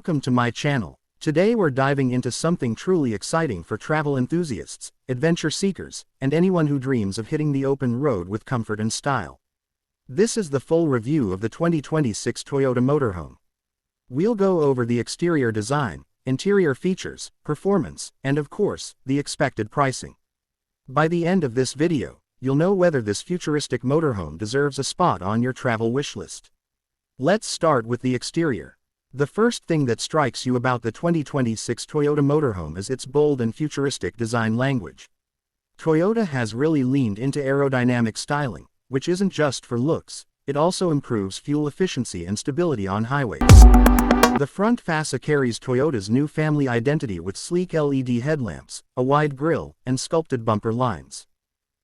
Welcome to my channel. Today we're diving into something truly exciting for travel enthusiasts, adventure seekers, and anyone who dreams of hitting the open road with comfort and style. This is the full review of the 2026 Toyota Motorhome. We'll go over the exterior design, interior features, performance, and of course, the expected pricing. By the end of this video, you'll know whether this futuristic motorhome deserves a spot on your travel wishlist. Let's start with the exterior. The first thing that strikes you about the 2026 Toyota Motorhome is its bold and futuristic design language. Toyota has really leaned into aerodynamic styling, which isn't just for looks, it also improves fuel efficiency and stability on highways. The front fascia carries Toyota's new family identity with sleek LED headlamps, a wide grille, and sculpted bumper lines.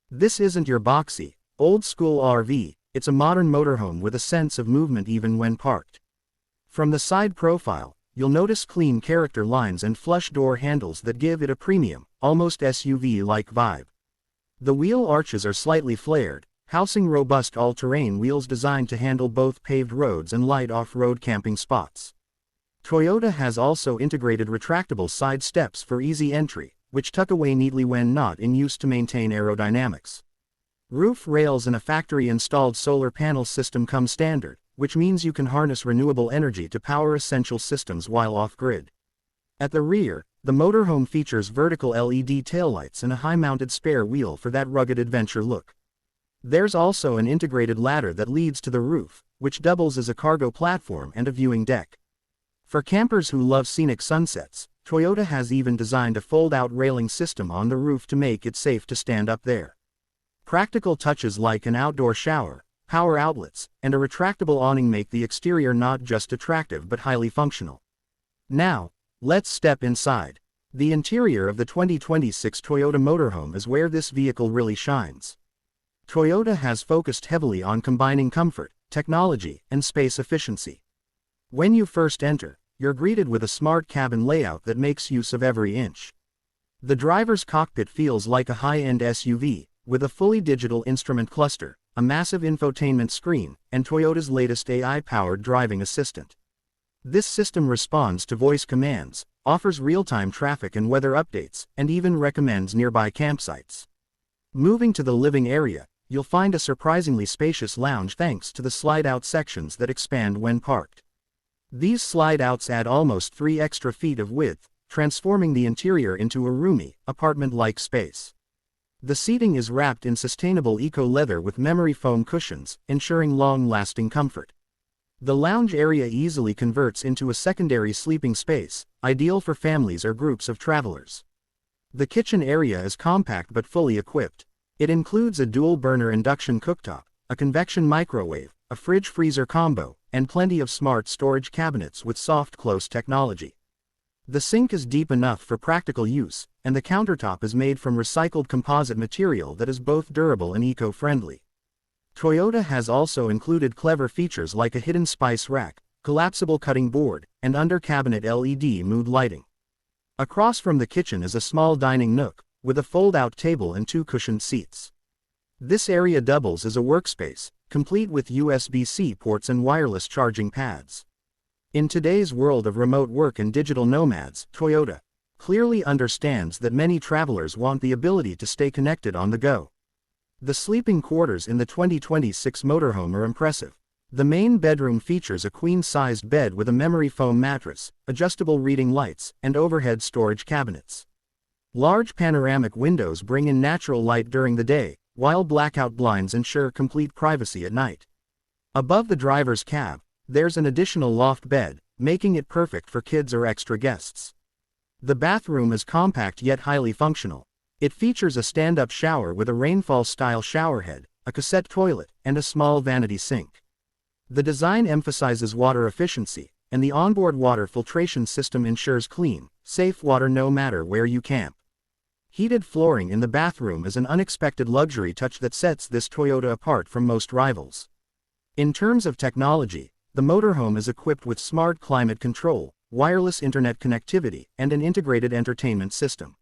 This isn't your boxy, old-school RV, it's a modern motorhome with a sense of movement even when parked. From the side profile, you'll notice clean character lines and flush door handles that give it a premium, almost SUV-like vibe. The wheel arches are slightly flared, housing robust all-terrain wheels designed to handle both paved roads and light off-road camping spots. Toyota has also integrated retractable side steps for easy entry, which tuck away neatly when not in use to maintain aerodynamics. Roof rails and a factory-installed solar panel system come standard, which means you can harness renewable energy to power essential systems while off-grid. At the rear, the motorhome features vertical LED taillights and a high-mounted spare wheel for that rugged adventure look. There's also an integrated ladder that leads to the roof, which doubles as a cargo platform and a viewing deck. For campers who love scenic sunsets, Toyota has even designed a fold-out railing system on the roof to make it safe to stand up there. Practical touches like an outdoor shower, power outlets, and a retractable awning make the exterior not just attractive but highly functional. Now, let's step inside. The interior of the 2026 Toyota Motorhome is where this vehicle really shines. Toyota has focused heavily on combining comfort, technology, and space efficiency. When you first enter, you're greeted with a smart cabin layout that makes use of every inch. The driver's cockpit feels like a high-end SUV, with a fully digital instrument cluster, a massive infotainment screen, and Toyota's latest AI-powered driving assistant. This system responds to voice commands, offers real-time traffic and weather updates, and even recommends nearby campsites. Moving to the living area, you'll find a surprisingly spacious lounge thanks to the slide-out sections that expand when parked. These slide-outs add almost 3 extra feet of width, transforming the interior into a roomy, apartment-like space. The seating is wrapped in sustainable eco-leather with memory foam cushions, ensuring long-lasting comfort. The lounge area easily converts into a secondary sleeping space, ideal for families or groups of travelers. The kitchen area is compact but fully equipped. It includes a dual-burner induction cooktop, a convection microwave, a fridge-freezer combo, and plenty of smart storage cabinets with soft close technology. The sink is deep enough for practical use, and the countertop is made from recycled composite material that is both durable and eco-friendly. Toyota has also included clever features like a hidden spice rack, collapsible cutting board, and under-cabinet LED mood lighting. Across from the kitchen is a small dining nook, with a fold-out table and 2 cushioned seats. This area doubles as a workspace, complete with USB-C ports and wireless charging pads. In today's world of remote work and digital nomads, Toyota clearly understands that many travelers want the ability to stay connected on the go. The sleeping quarters in the 2026 motorhome are impressive. The main bedroom features a queen-sized bed with a memory foam mattress, adjustable reading lights, and overhead storage cabinets. Large panoramic windows bring in natural light during the day, while blackout blinds ensure complete privacy at night. Above the driver's cab, there's an additional loft bed, making it perfect for kids or extra guests. The bathroom is compact yet highly functional. It features a stand-up shower with a rainfall-style showerhead, a cassette toilet, and a small vanity sink. The design emphasizes water efficiency, and the onboard water filtration system ensures clean, safe water no matter where you camp. Heated flooring in the bathroom is an unexpected luxury touch that sets this Toyota apart from most rivals. In terms of technology, the motorhome is equipped with smart climate control, wireless internet connectivity, and an integrated entertainment system.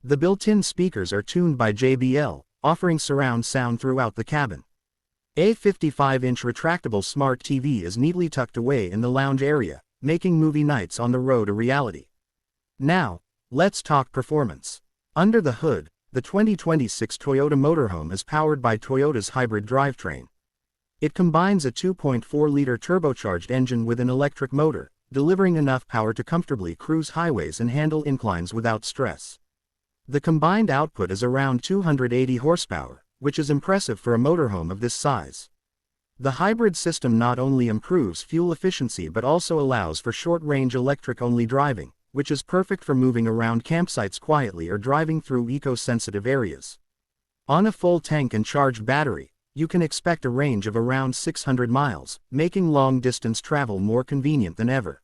The built-in speakers are tuned by JBL, offering surround sound throughout the cabin. A 55-inch retractable smart TV is neatly tucked away in the lounge area, making movie nights on the road a reality. Now, let's talk performance. Under the hood, the 2026 Toyota Motorhome is powered by Toyota's hybrid drivetrain. It combines a 2.4-liter turbocharged engine with an electric motor, delivering enough power to comfortably cruise highways and handle inclines without stress. The combined output is around 280 horsepower, which is impressive for a motorhome of this size. The hybrid system not only improves fuel efficiency but also allows for short-range electric-only driving, which is perfect for moving around campsites quietly or driving through eco-sensitive areas. On a full tank and charged battery, you can expect a range of around 600 miles, making long-distance travel more convenient than ever.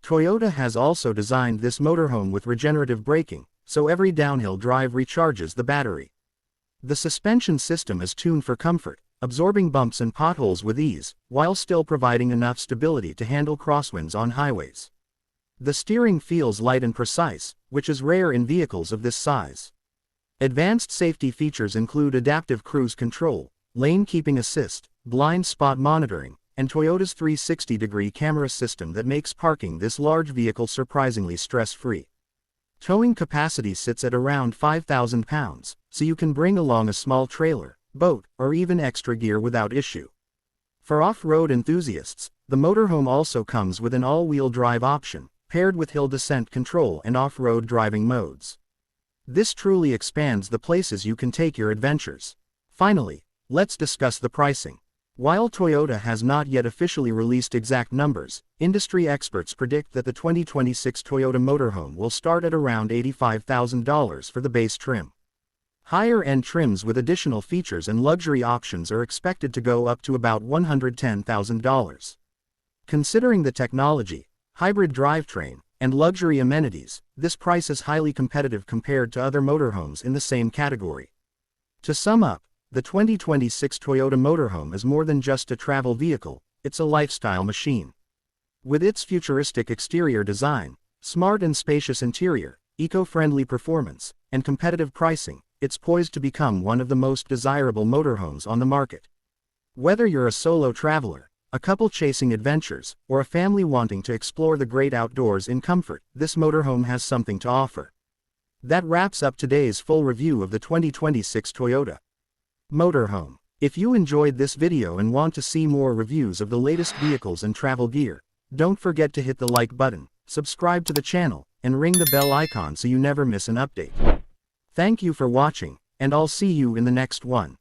Toyota has also designed this motorhome with regenerative braking, so every downhill drive recharges the battery. The suspension system is tuned for comfort, absorbing bumps and potholes with ease, while still providing enough stability to handle crosswinds on highways. The steering feels light and precise, which is rare in vehicles of this size. Advanced safety features include adaptive cruise control, lane keeping assist, blind spot monitoring, and Toyota's 360-degree camera system that makes parking this large vehicle surprisingly stress-free. Towing capacity sits at around 5,000 pounds, so you can bring along a small trailer, boat, or even extra gear without issue. For off-road enthusiasts, the motorhome also comes with an all-wheel drive option, paired with hill descent control and off-road driving modes. This truly expands the places you can take your adventures. Finally, let's discuss the pricing. While Toyota has not yet officially released exact numbers, industry experts predict that the 2026 Toyota Motorhome will start at around $85,000 for the base trim. Higher-end trims with additional features and luxury options are expected to go up to about $110,000. Considering the technology, hybrid drivetrain, and luxury amenities, this price is highly competitive compared to other motorhomes in the same category. To sum up, the 2026 Toyota Motorhome is more than just a travel vehicle, it's a lifestyle machine. With its futuristic exterior design, smart and spacious interior, eco-friendly performance, and competitive pricing, it's poised to become one of the most desirable motorhomes on the market. Whether you're a solo traveler, a couple chasing adventures, or a family wanting to explore the great outdoors in comfort, this motorhome has something to offer. That wraps up today's full review of the 2026 Toyota Motorhome. If you enjoyed this video and want to see more reviews of the latest vehicles and travel gear, don't forget to hit the like button, subscribe to the channel, and ring the bell icon so you never miss an update. Thank you for watching, and I'll see you in the next one.